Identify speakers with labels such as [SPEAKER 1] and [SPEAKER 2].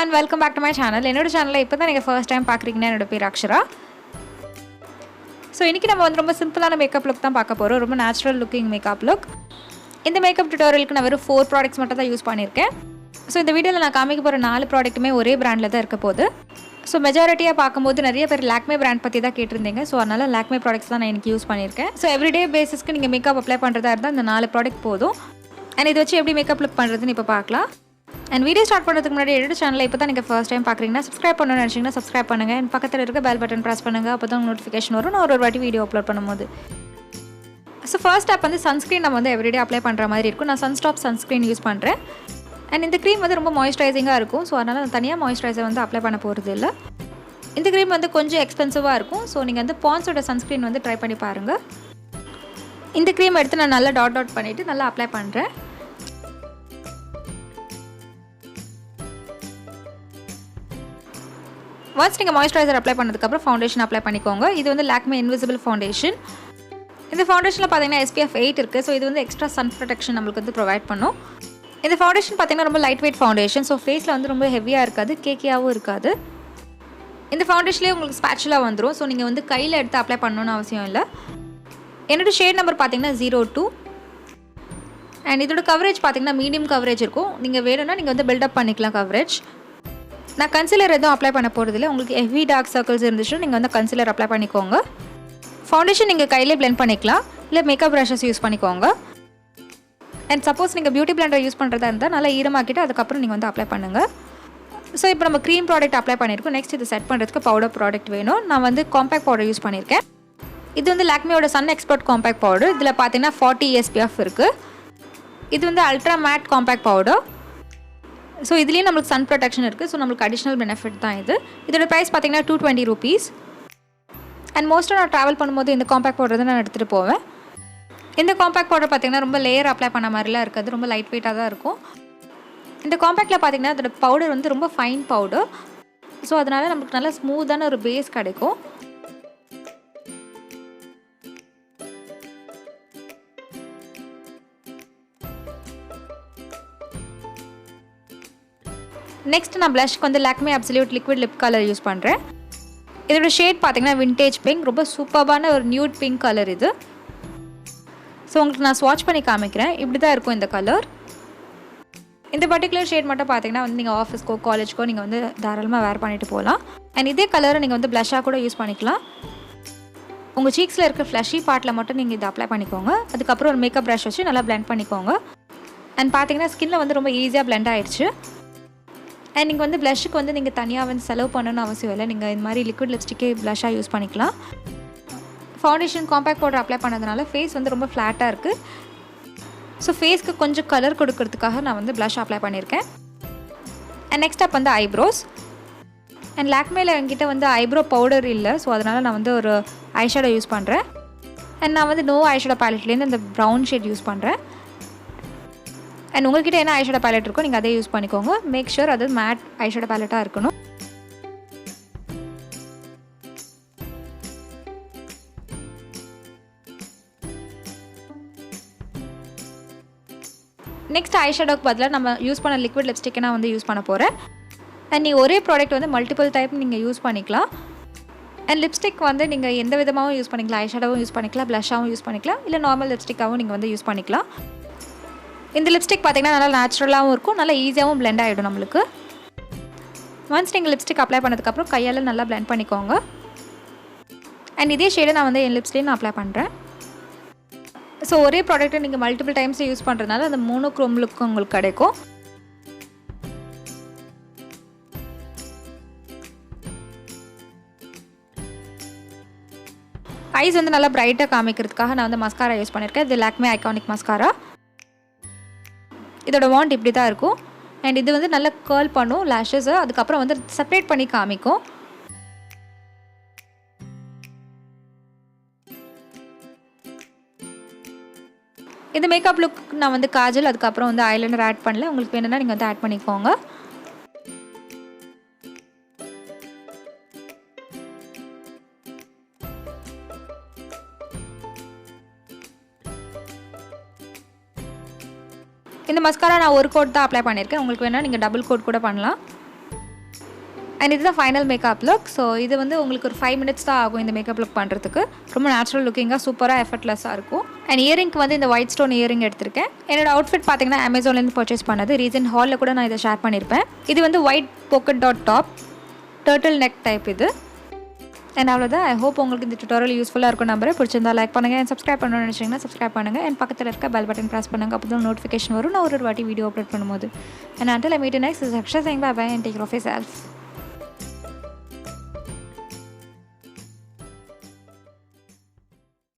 [SPEAKER 1] everyone, welcome back to my channel. என்னோட சேனலை இப்போ தான் நீங்கள் ஃபர்ஸ்ட் டைம் பார்க்குறீங்கன்னா என்னோட பேர் அக்ஷரா. ஸோ இன்றைக்கி நம்ம வந்து ரொம்ப சிம்பிளான மேக்கப் லுக் தான் பார்க்க போகிறோம். ரொம்ப நேச்சுரல் லுக்கிங் மேக்கப் லுக். இந்த மேக்கப் டியூட்டோரியலுக்கு நான் வெறும் 4 ப்ராடக்ட்ஸ் மட்டும் தான் யூஸ் பண்ணியிருக்கேன். ஸோ இந்த வீடியோவில் நான் காமிக்க போகிற 4 ப்ராடக்ட்டுமே ஒரே பிராண்டில் தான் இருக்க போகுது. ஸோ மெஜாரிட்டியாக பார்க்கும்போது நிறைய பேர் லாக்மே பிராண்ட் பற்றி தான் கேட்டிருந்தீங்க. ஸோ அதனால் லாக்மே ப்ராடக்ட்ஸ் தான் நான் எனக்கு யூஸ் பண்ணியிருக்கேன். ஸோ எவ்ரிடே பேசிஸ்க்கு நீங்கள் மேக்கப் அப்ளை பண்ணுறதா இருந்தால் இந்த 4 ப்ராடக்ட் போதும். அண்ட் இதை வச்சு எப்படி மேக்கப் லுக் பண்ணுறதுன்னு இப்போ பார்க்கலாம். அண்ட் வீடியோ ஸ்டார்ட் பண்ணுறதுக்கு முன்னாடி என்னோட சேனலை இப்போ தான் நீங்கள் ஃபர்ஸ்ட் டைம் பார்க்குறீங்கன்னா சப்ஸ்கிரைப் பண்ணணும்னு நினச்சிங்கன்னா சப்ஸ்கிரைப் பண்ணுங்கள். அண்ட் பக்கத்தில் இருக்க பெல் பட்டன் ப்ரெஸ் பண்ணுங்கள். அப்போ தான் நோட்டிஃபிகேஷன் வரும் நான் ஒரு வாட்டி வீடியோ அப்லோட் பண்ணும்போது. ஸோ ஃபர்ஸ்ட் ஸ்டெப் வந்து சன்ஸ்க்ரீன் நம்ம வந்து எவ்ரிடே அப்ளை பண்ணுற மாதிரி இருக்கும். நான் சன்ஸ்டாப் சன்ஸ்க்ரீன் யூஸ் பண்ணுறேன். அண்ட் இந்த க்ரீம் வந்து ரொம்ப மாய்ஸ்சரைசிங்காக இருக்கும். ஸோ அதனால் நான் தனியாக மாய்ஸ்சரைசர் வந்து அப்ளை பண்ண போகிறது இல்லை. இந்த க்ரீம் வந்து கொஞ்சம் எக்ஸ்பென்சிவாக இருக்கும். ஸோ நீங்கள் வந்து பான்ஸோட சன்ஸ்க்ரீன் வந்து ட்ரை பண்ணி பாருங்கள். இந்த க்ரீம் எடுத்து நான் நல்லா டாட் பண்ணிவிட்டு நல்லா அப்ளை பண்ணுறேன். ஒன்ஸ் நீங்கள் மாய்ஸ்சரைசர் அப்ளை பண்ணதுக்கப்புறம் ஃபவுண்டேஷன் அப்ளை பண்ணிக்கோங்க. இது வந்து லாக்மே இன்விசிபிள் ஃபவுண்டேஷன். இந்த ஃபவுண்டேஷனில் பார்த்தீங்கன்னா SPF 8 இருக்குது. ஸோ இது வந்து எக்ஸ்ட்ரா சன் ப்ரொடெக்ஷன் நம்மளுக்கு வந்து ப்ரொவைட் பண்ணும். இந்த ஃபவுண்டேஷன் பார்த்தீங்கன்னா ரொம்ப லைட் வெயிட் ஃபவுண்டேஷன். ஸோ ஃபேஸில் வந்து ரொம்ப ஹெவியாக இருக்காது, கேக்கியாகவும் இருக்காது. இந்த ஃபவுண்டேஷன்லேயே உங்களுக்கு ஸ்பேட்சுலாக வந்துடும். ஸோ நீங்கள் வந்து கையில் எடுத்து அப்ளை பண்ணணும்னு அவசியம் இல்லை. என்னோடய ஷேட் நம்பர் பார்த்தீங்கன்னா 02. அண்ட் இதோட கவரேஜ் பார்த்தீங்கன்னா மீடியம் கவரேஜ் இருக்கும். நீங்கள் வேணும்னா நீங்கள் வந்து பில்டப் பண்ணிக்கலாம் கவரேஜ். நான் கன்சிலர் எதுவும் அப்ளை பண்ண போகிறதில்ல. உங்களுக்கு ஹெவி டார்க் சர்க்கிள்ஸ் இருந்துச்சுன்னா நீங்கள் வந்து கன்சிலர் அப்ளை பண்ணிக்கோங்க. ஃபவுண்டேஷன் நீங்கள் கையிலே பிளெண்ட் பண்ணிக்கலாம், இல்லை மேக்கப் ப்ரஷஸ் யூஸ் பண்ணிக்கோங்க. அண்ட் சப்போஸ் நீங்கள் பியூட்டி பிளெண்டர் யூஸ் பண்ணுறதா இருந்தால் நல்லா ஈரமாக்கிட்டு அதுக்கப்புறம் நீங்கள் வந்து அப்ளை பண்ணுங்கள். ஸோ இப்போ நம்ம க்ரீம் ப்ராடக்ட் அப்ளை பண்ணியிருக்கோம். நெக்ஸ்ட் இது செட் பண்ணுறதுக்கு பவுடர் ப்ராடக்ட் வேணும். நான் வந்து காம்பேக்ட் பவுடர் யூஸ் பண்ணியிருக்கேன். இது வந்து லாக்மேயோட சன் எக்ஸ்பர்ட் காம்பேக்ட் பவுடர். இதில் பார்த்தீங்கன்னா 40 SPF இருக்குது. இது வந்து ultra matte compact powder. So இதுலேயும் நம்மளுக்கு சன் ப்ரொடெக்ஷன் இருக்குது. ஸோ நம்மளுக்கு அடிஷ்னல் பெனிஃபிட் தான் இது. இதோட ப்ரைஸ் பார்த்தீங்கன்னா 220 rupees. அண்ட் மோஸ்ட்டாக நான் ட்ராவல் பண்ணும்போது இந்த காம்பேக்ட் பவுடர் தான் நான் எடுத்துகிட்டு போவேன். இந்த காம்பேக்ட் பவுடர் பார்த்தீங்கன்னா ரொம்ப லேயர் அப்ளை பண்ண மாதிரிலாம் இருக்காது, ரொம்ப லைட் வெயிட்டாக தான் இருக்கும். இந்த காம்பேக்டில் பார்த்தீங்கன்னா அதோட பவுடர் வந்து ரொம்ப ஃபைன் பவுடர். ஸோ அதனால் நமக்கு நல்லா ஸ்மூத்தான ஒரு பேஸ் கிடைக்கும். நெக்ஸ்ட் நான் ப்ளஷ்க்கு வந்து Lakme absolute liquid lip colour use பண்ணுறேன். இதோட ஷேட் பார்த்தீங்கன்னா விண்டேஜ் பிங்க். ரொம்ப சூப்பரான ஒரு நியூட் பிங்க் கலர் இது. ஸோ உங்களுக்கு நான் ஸ்வாட்ச் பண்ணி காமிக்கிறேன். இப்படி தான் இருக்கும் இந்த கலர். இந்த பர்டிகுலர் ஷேட் மட்டும் பார்த்தீங்கன்னா வந்து நீங்கள் ஆஃபீஸ்க்கோ காலேஜ்க்கோ நீங்கள் வந்து தாராளமாக வேர் பண்ணிட்டு போகலாம். அண்ட் இதே கலரை நீங்கள் வந்து ப்ளஷ்ஷாக கூட யூஸ் பண்ணிக்கலாம். உங்கள் சீக்ஸில் இருக்க ஃப்ளஷி பார்ட்டில் மட்டும் நீங்கள் இதை அப்ளை பண்ணிக்கோங்க. அதுக்கப்புறம் ஒரு மேக்கப் ப்ரஷ் வச்சு நல்லா பிளெண்ட் பண்ணிக்கோங்க. அண்ட் பார்த்தீங்கன்னா ஸ்கின்னில் வந்து ரொம்ப ஈஸியாக பிளெண்ட் ஆகிடுச்சு. அண்ட் நீங்கள் வந்து ப்ளஷ்ஷுக்கு வந்து நீங்கள் தனியாக வந்து செலவு பண்ணணும்னு அவசியம் இல்லை. நீங்கள் இந்த மாதிரி லிக்விட் லிப்ஸ்டிக்கே ப்ளஷ்ஷாக யூஸ் பண்ணிக்கலாம். ஃபவுண்டேஷன் காம்பேக்ட் பவுடர் அப்ளை பண்ணதுனால ஃபேஸ் வந்து ரொம்ப ஃப்ளாட்டாக இருக்குது. ஸோ ஃபேஸ்க்கு கொஞ்சம் கலர் கொடுக்கறதுக்காக நான் வந்து ப்ளஷ் அப்ளை பண்ணியிருக்கேன். அண்ட் நெக்ஸ்ட் அப் வந்து ஐப்ரோஸ். அண்ட் லாக்மேல என்கிட்ட வந்து ஐப்ரோ பவுடர் இல்லை. ஸோ அதனால் நான் வந்து ஒரு ஐஷேடோ யூஸ் பண்ணுறேன். அண்ட் நான் வந்து நோ ஐஷேடோ பேலட்லேருந்து இந்த ப்ரௌன் ஷேட் யூஸ் பண்ணுறேன். அண்ட் உங்கள்கிட்ட என்ன ஐஷேடோ பேலட் இருக்கோ நீங்கள் அதே யூஸ் பண்ணிக்கோங்க. மேக் ஷூர் அது மேட் ஐஷேடோ பேலட்டாக இருக்கணும். நெக்ஸ்ட் ஐஷேடோக்கு பதிலாக நம்ம யூஸ் பண்ண லிக்விட் லிப்ஸ்டிக்கை நான் வந்து யூஸ் பண்ண போகிறேன். அண்ட் நீங்கள் ஒரே ப்ராடக்ட் வந்து மல்டிபிள் டைப் நீங்கள் யூஸ் பண்ணிக்கலாம். அண்ட் லிப்ஸ்டிக் வந்து நீங்கள் எந்த விதமாகவும் யூஸ் பண்ணிக்கலாம். ஐஷேடோவும் யூஸ் பண்ணிக்கலாம், ப்ளஷ்ஷாகவும் யூஸ் பண்ணிக்கலாம், இல்லை நார்மல் லிப்ஸ்டிக்காகவும் நீங்கள் வந்து யூஸ் பண்ணிக்கலாம். இந்த லிப்ஸ்டிக் பார்த்தீங்கன்னா நல்லா நேச்சுரலாகவும் இருக்கும், நல்லா ஈஸியாகவும் பிளெண்ட் ஆகிடும் நம்மளுக்கு. ஒன்ஸ் நீங்கள் லிப்ஸ்டிக் அப்ளை பண்ணதுக்கப்புறம் கையால் நல்லா பிளெண்ட் பண்ணிக்கோங்க. அண்ட் இதே ஷேடை நான் வந்து என் லிப்ஸ்லேயும் நான் அப்ளை பண்ணுறேன். ஸோ ஒரே ப்ராடக்ட்டை நீங்கள் மல்டிபிள் டைம்ஸ் யூஸ் பண்ணுறதுனால அந்த மோனோக்ரோம் லுக் உங்களுக்கு கிடைக்கும். ஐஸ் வந்து நல்லா பிரைட்டாக காமிக்கிறதுக்காக நான் வந்து மஸ்காரா யூஸ் பண்ணியிருக்கேன். இது லாக்மே ஐகானிக் மஸ்காரா. இதோட வாண்ட் இப்படி தான் இருக்கும். அண்ட் இது வந்து நல்லா கேர்ள் பண்ணும் லேஷஸை, அதுக்கப்புறம் வந்து செப்பரேட் பண்ணி காமிக்கும். இந்த மேக்கப் லுக் நான் வந்து காஜல் அதுக்கப்புறம் வந்து ஐலைனர் ஆட் பண்ணல. உங்களுக்கு வேணும்னா நீங்கள் வந்து ஆட் பண்ணிக்கோங்க. இந்த மஸ்காரா நான் ஒரு கோட் தான் அப்ளை பண்ணியிருக்கேன். உங்களுக்கு வேணால் நீங்கள் டபுள் கோட் கூட பண்ணலாம். அண்ட் இதுதான் ஃபைனல் மேக்கப் லுக். ஸோ இது வந்து உங்களுக்கு ஒரு 5 minutes தான் ஆகும் இந்த மேக்கப் லுக் பண்ணுறதுக்கு. ரொம்ப நேச்சுரல் லுக்கிங்காக சூப்பராக எஃபர்ட்லெஸ்ஸாக இருக்கும். அண்ட் இயரிங்க்கு வந்து இந்த ஒயிட் ஸ்டோன் இயரிங் எடுத்திருக்கேன். என்னோட அவுட்ஃபிட் பார்த்தீங்கன்னா அமேசான்லேருந்து பர்ச்சேஸ் பண்ணது. ரீசன்ட் ஹாலில் கூட நான் இதை ஷேர் பண்ணியிருப்பேன். இது வந்து white pocket dot top, turtle neck type இது. அண்ட் அவ்வளோதான். ஐ ஹோப் உங்களுக்கு இந்த டுட்டோரியல் யூஸ்ஃபுல்லாக இருக்கும் நம்பரை. பிடிச்சிருந்தா லைக் பண்ணுங்கள். அண்ட் சப்ஸ்கிரைப் பண்ணணும்னு நினச்சிங்கன்னா சப்ஸ்கிரைப் பண்ணுங்கள். அண்ட் பக்கத்தில் இருக்க பெல் பட்டன் ப்ரெஸ் பண்ணுங்கள். அப்போ தான் நோட்டிஃபிகேஷன் வரும் நான் ஒரு வாட்டி வீடியோ அப்லோட் பண்ணும்போது. And until I meet you next, this is Akshay saying bye bye and take care of yourself.